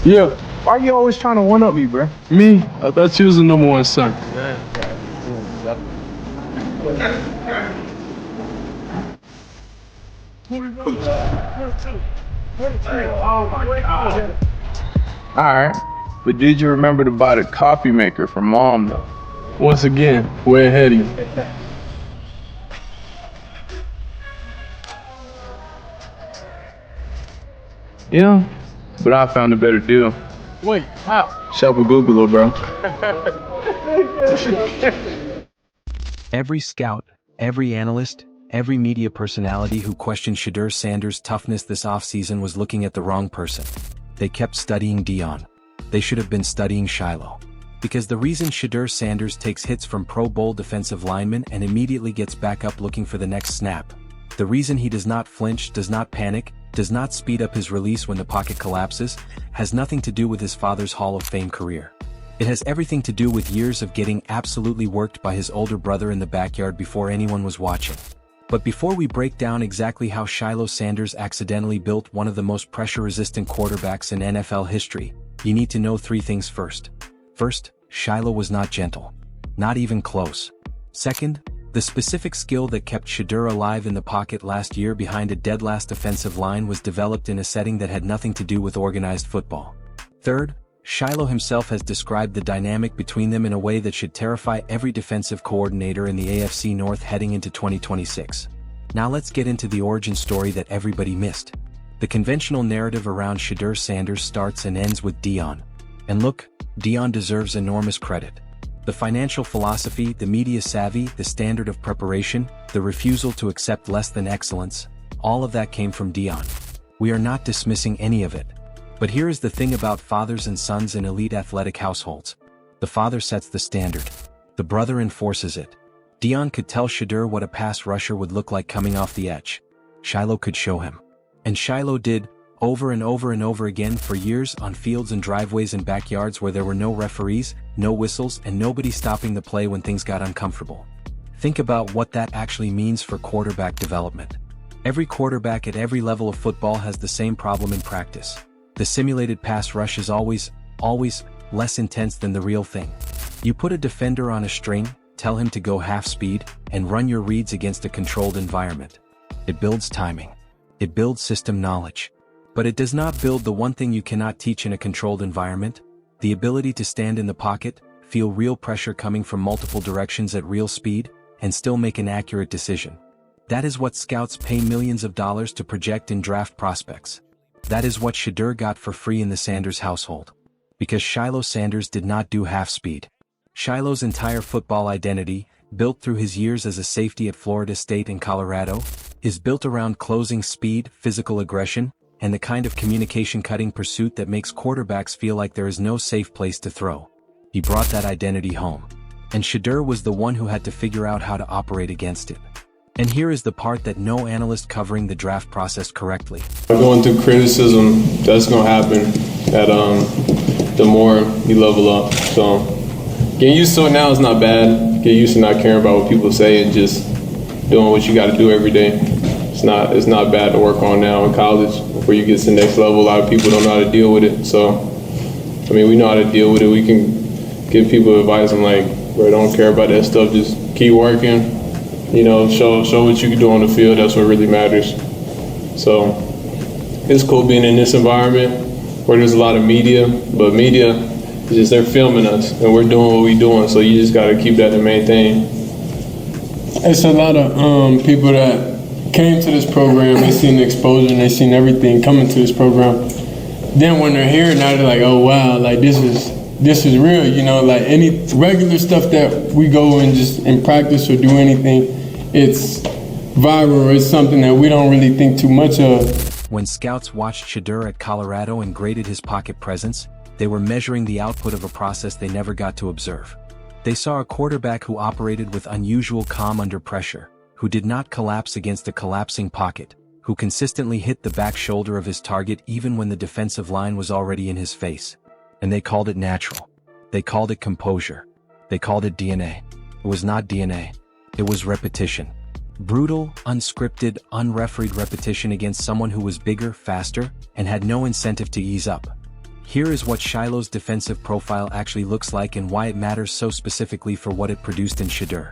Yeah, Why you always trying to one up me, bro? me? I thought you was the number one son. Alright. But did you remember to buy the coffee maker for mom though? Once again, way ahead of you. Yeah, but I found a better deal. Wait, how? Shop with Google, bro. Every scout, every analyst, every media personality who questioned Shedeur Sanders' toughness this offseason was looking at the wrong person. They kept studying Deion. They should have been studying Shilo. Because the reason Shedeur Sanders takes hits from Pro Bowl defensive linemen and immediately gets back up looking for the next snap, the reason he does not flinch, does not panic, does not speed up his release when the pocket collapses, has nothing to do with his father's Hall of Fame career. It has everything to do with years of getting absolutely worked by his older brother in the backyard before anyone was watching. But before we break down exactly how Shilo Sanders accidentally built one of the most pressure-resistant quarterbacks in NFL history, you need to know three things first. First, Shilo was not gentle. Not even close. Second, the specific skill that kept Shedeur alive in the pocket last year behind a dead last offensive line was developed in a setting that had nothing to do with organized football. Third, Shilo himself has described the dynamic between them in a way that should terrify every defensive coordinator in the AFC North heading into 2026. Now let's get into the origin story that everybody missed. The conventional narrative around Shedeur Sanders starts and ends with Deion. And look, Deion deserves enormous credit. The financial philosophy, the media savvy, the standard of preparation, the refusal to accept less than excellence, all of that came from Deion. We are not dismissing any of it. But here is the thing about fathers and sons in elite athletic households. The father sets the standard. The brother enforces it. Deion could tell Shedeur what a pass rusher would look like coming off the edge. Shilo could show him. And Shilo did, over and over and over again for years on fields and driveways and backyards where there were no referees, no whistles, and nobody stopping the play when things got uncomfortable. Think about what that actually means for quarterback development. Every quarterback at every level of football has the same problem in practice. The simulated pass rush is always less intense than the real thing. You put a defender on a string, tell him to go half speed, and run your reads against a controlled environment. It builds timing. It builds system knowledge. But it does not build the one thing you cannot teach in a controlled environment: the ability to stand in the pocket, feel real pressure coming from multiple directions at real speed, and still make an accurate decision. That is what scouts pay millions of dollars to project in draft prospects. That is what Shedeur got for free in the Sanders household. Because Shilo Sanders did not do half speed. Shilo's entire football identity, built through his years as a safety at Florida State and Colorado, is built around closing speed, physical aggression, and the kind of communication-cutting pursuit that makes quarterbacks feel like there is no safe place to throw. He brought that identity home. And Shedeur was the one who had to figure out how to operate against it. And here is the part that no analyst covering the draft process correctly. Going through criticism, that's gonna happen the more you level up. So getting used to it now is not bad. Get used to not caring about what people say and just doing what you gotta do every day. It's not bad to work on now in college. Before you get to the next level, a lot of people don't know how to deal with it. So, I mean, we know how to deal with it. We can give people advice. I'm like, bro, don't care about that stuff. Just keep working. You know, show what you can do on the field. That's what really matters. So, it's cool being in this environment where there's a lot of media, but media is just, they're filming us and we're doing what we're doing. So you just gotta keep that the main thing. It's a lot of people that came to this program, they seen the exposure and they seen everything coming to this program. Then when they're here, now they're like, oh wow, like this is real, you know, like any regular stuff that we go and just in practice or do anything, it's viral, or it's something that we don't really think too much of. When scouts watched Shedeur at Colorado and graded his pocket presence, they were measuring the output of a process they never got to observe. They saw a quarterback who operated with unusual calm under pressure, who did not collapse against a collapsing pocket, who consistently hit the back shoulder of his target even when the defensive line was already in his face. And they called it natural. They called it composure. They called it DNA. It was not DNA. It was repetition. Brutal, unscripted, unrefereed repetition against someone who was bigger, faster, and had no incentive to ease up. Here is what Shilo's defensive profile actually looks like and why it matters so specifically for what it produced in Shedeur.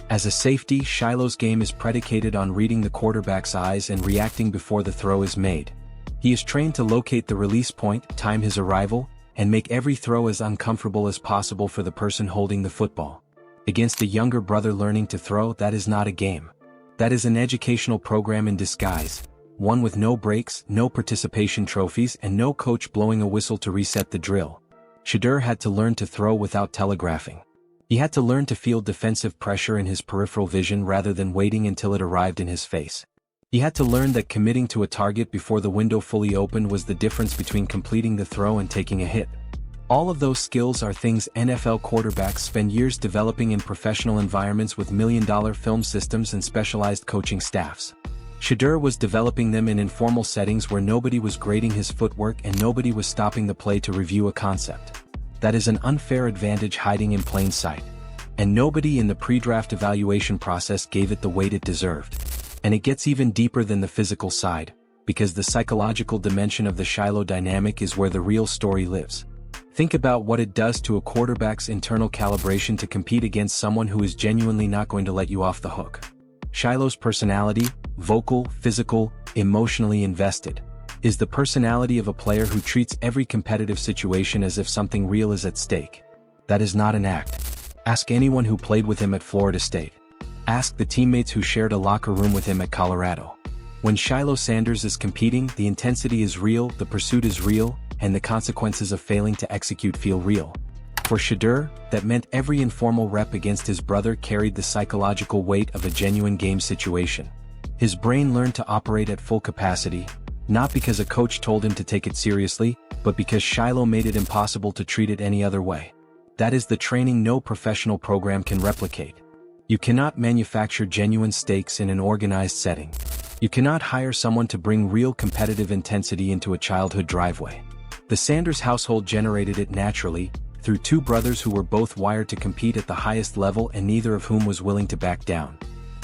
As a safety, Shilo's game is predicated on reading the quarterback's eyes and reacting before the throw is made. He is trained to locate the release point, time his arrival, and make every throw as uncomfortable as possible for the person holding the football. Against a younger brother learning to throw, that is not a game. That is an educational program in disguise, one with no breaks, no participation trophies, and no coach blowing a whistle to reset the drill. Shedeur had to learn to throw without telegraphing. He had to learn to feel defensive pressure in his peripheral vision rather than waiting until it arrived in his face. He had to learn that committing to a target before the window fully opened was the difference between completing the throw and taking a hit. All of those skills are things NFL quarterbacks spend years developing in professional environments with million-dollar film systems and specialized coaching staffs. Shedeur was developing them in informal settings where nobody was grading his footwork and nobody was stopping the play to review a concept. That is an unfair advantage hiding in plain sight. And nobody in the pre-draft evaluation process gave it the weight it deserved. And it gets even deeper than the physical side, because the psychological dimension of the Shilo dynamic is where the real story lives. Think about what it does to a quarterback's internal calibration to compete against someone who is genuinely not going to let you off the hook. Shilo's personality, vocal, physical, emotionally invested, is the personality of a player who treats every competitive situation as if something real is at stake. That is not an act. Ask anyone who played with him at Florida State. Ask the teammates who shared a locker room with him at Colorado. When Shilo Sanders is competing, the intensity is real, the pursuit is real, and the consequences of failing to execute feel real. For Shedeur, that meant every informal rep against his brother carried the psychological weight of a genuine game situation. His brain learned to operate at full capacity, not because a coach told him to take it seriously, but because Shilo made it impossible to treat it any other way. That is the training no professional program can replicate. You cannot manufacture genuine stakes in an organized setting. You cannot hire someone to bring real competitive intensity into a childhood driveway. The Sanders household generated it naturally, through two brothers who were both wired to compete at the highest level and neither of whom was willing to back down.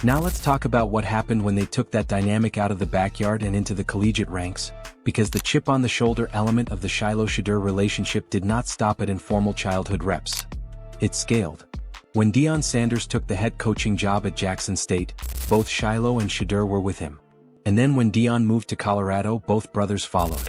Now let's talk about what happened when they took that dynamic out of the backyard and into the collegiate ranks, because the chip on the shoulder element of the Shilo-Shedeur relationship did not stop at informal childhood reps. It scaled. When Deion Sanders took the head coaching job at Jackson State, both Shilo and Shedeur were with him. And then when Deion moved to Colorado, both brothers followed.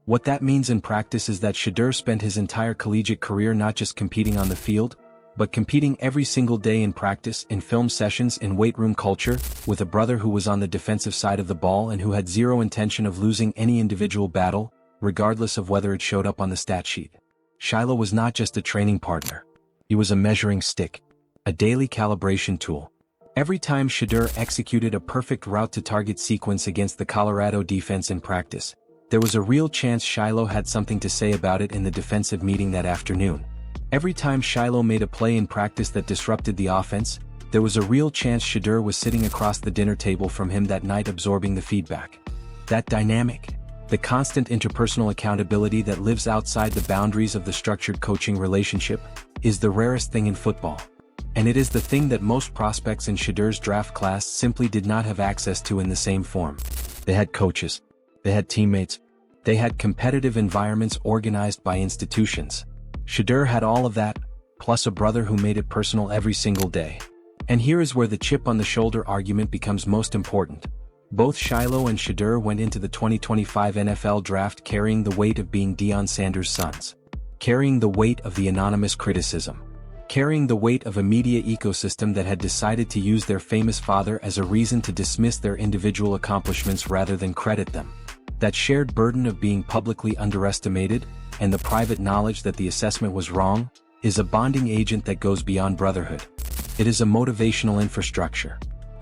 What that means in practice is that Shedeur spent his entire collegiate career not just competing on the field, but competing every single day in practice, in film sessions, in weight room culture, with a brother who was on the defensive side of the ball and who had zero intention of losing any individual battle, regardless of whether it showed up on the stat sheet. Shilo was not just a training partner. He was a measuring stick, a daily calibration tool. Every time Shedeur executed a perfect route to target sequence against the Colorado defense in practice, there was a real chance Shilo had something to say about it in the defensive meeting that afternoon. Every time Shilo made a play in practice that disrupted the offense, there was a real chance Shedeur was sitting across the dinner table from him that night absorbing the feedback. That dynamic, the constant interpersonal accountability that lives outside the boundaries of the structured coaching relationship, is the rarest thing in football. And it is the thing that most prospects in Shedeur's draft class simply did not have access to in the same form. They had coaches. They had teammates. They had competitive environments organized by institutions. Shedeur had all of that, plus a brother who made it personal every single day. And here is where the chip on the shoulder argument becomes most important. Both Shilo and Shedeur went into the 2025 NFL draft carrying the weight of being Deion Sanders' sons. Carrying the weight of the anonymous criticism. Carrying the weight of a media ecosystem that had decided to use their famous father as a reason to dismiss their individual accomplishments rather than credit them. That shared burden of being publicly underestimated, and the private knowledge that the assessment was wrong, is a bonding agent that goes beyond brotherhood. It is a motivational infrastructure.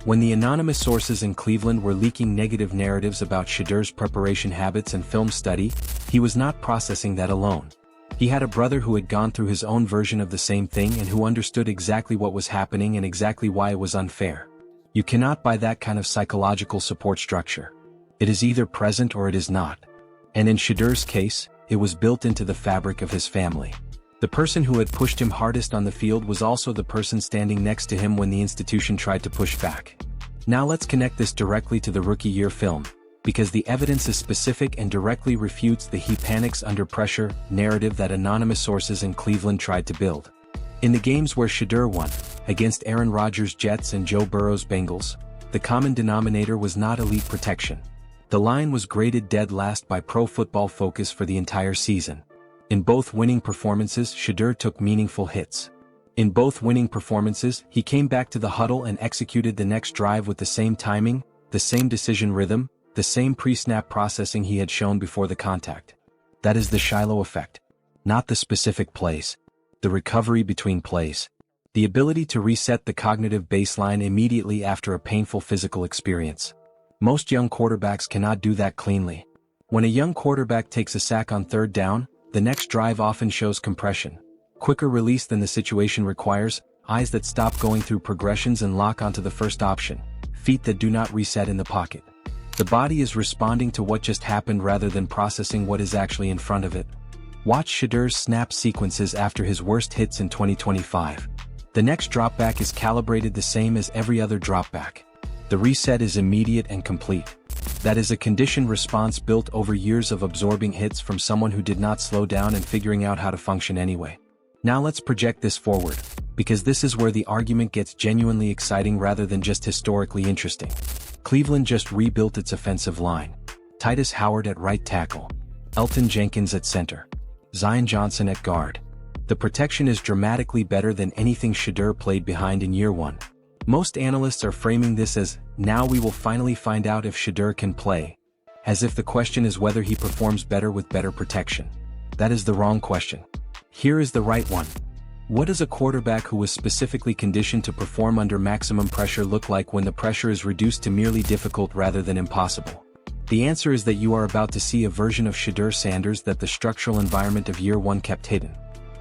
When the anonymous sources in Cleveland were leaking negative narratives about Shedeur's preparation habits and film study, he was not processing that alone. He had a brother who had gone through his own version of the same thing and who understood exactly what was happening and exactly why it was unfair. You cannot buy that kind of psychological support structure. It is either present or it is not. And in Shedeur's case, it was built into the fabric of his family. The person who had pushed him hardest on the field was also the person standing next to him when the institution tried to push back. Now let's connect this directly to the rookie year film, Because the evidence is specific and directly refutes the "he panics under pressure" narrative that anonymous sources in Cleveland tried to build. In the games where Shedeur won, against Aaron Rodgers' Jets and Joe Burrow's Bengals, the common denominator was not elite protection. The line was graded dead last by Pro Football Focus for the entire season. In both winning performances, Shedeur took meaningful hits. In both winning performances, he came back to the huddle and executed the next drive with the same timing, the same decision rhythm, the same pre-snap processing he had shown before the contact. That is the Shilo effect. Not the specific plays. The recovery between plays. The ability to reset the cognitive baseline immediately after a painful physical experience. Most young quarterbacks cannot do that cleanly. When a young quarterback takes a sack on third down, the next drive often shows compression. Quicker release than the situation requires, eyes that stop going through progressions and lock onto the first option, feet that do not reset in the pocket. The body is responding to what just happened rather than processing what is actually in front of it. Watch Shedeur's snap sequences after his worst hits in 2025. The next dropback is calibrated the same as every other dropback. The reset is immediate and complete. That is a conditioned response built over years of absorbing hits from someone who did not slow down and figuring out how to function anyway. Now let's project this forward, because this is where the argument gets genuinely exciting rather than just historically interesting. Cleveland just rebuilt its offensive line. Titus Howard at right tackle. Elton Jenkins at center. Zion Johnson at guard. The protection is dramatically better than anything Shedeur played behind in year one. Most analysts are framing this as, now we will finally find out if Shedeur can play, as if the question is whether he performs better with better protection. That is the wrong question. Here is the right one. What does a quarterback who was specifically conditioned to perform under maximum pressure look like when the pressure is reduced to merely difficult rather than impossible? The answer is that you are about to see a version of Shedeur Sanders that the structural environment of year one kept hidden.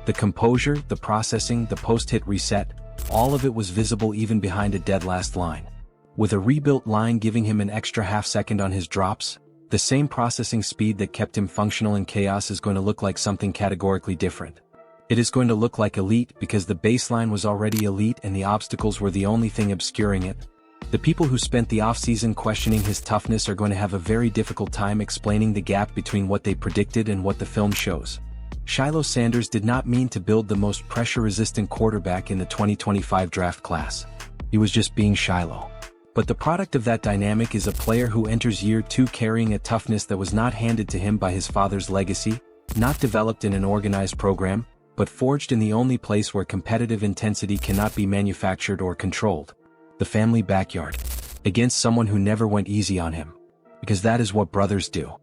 The composure, the processing, the post-hit reset, all of it was visible even behind a dead last line. With a rebuilt line giving him an extra half second on his drops, the same processing speed that kept him functional in chaos is going to look like something categorically different. It is going to look like elite because the baseline was already elite and the obstacles were the only thing obscuring it. The people who spent the offseason questioning his toughness are going to have a very difficult time explaining the gap between what they predicted and what the film shows. Shilo Sanders did not mean to build the most pressure-resistant quarterback in the 2025 draft class. He was just being Shilo. But the product of that dynamic is a player who enters year two carrying a toughness that was not handed to him by his father's legacy, not developed in an organized program, but forged in the only place where competitive intensity cannot be manufactured or controlled. The family backyard. Against someone who never went easy on him. Because that is what brothers do.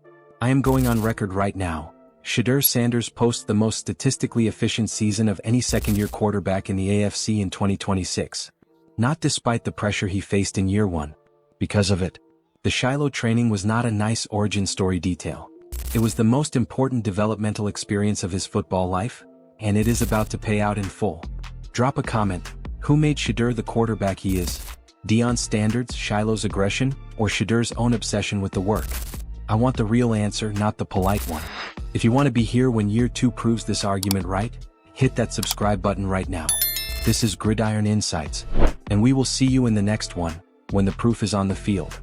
I am going on record right now. Shedeur Sanders posts the most statistically efficient season of any second-year quarterback in the AFC in 2026. Not despite the pressure he faced in year one. Because of it. The Shilo training was not a nice origin story detail. It was the most important developmental experience of his football life, and it is about to pay out in full. Drop a comment. Who made Shedeur the quarterback he is? Deion Sanders, Shilo's aggression, or Shedeur's own obsession with the work? I want the real answer, not the polite one. If you want to be here when year two proves this argument right, hit that subscribe button right now. This is Gridiron Insights, and we will see you in the next one, when the proof is on the field.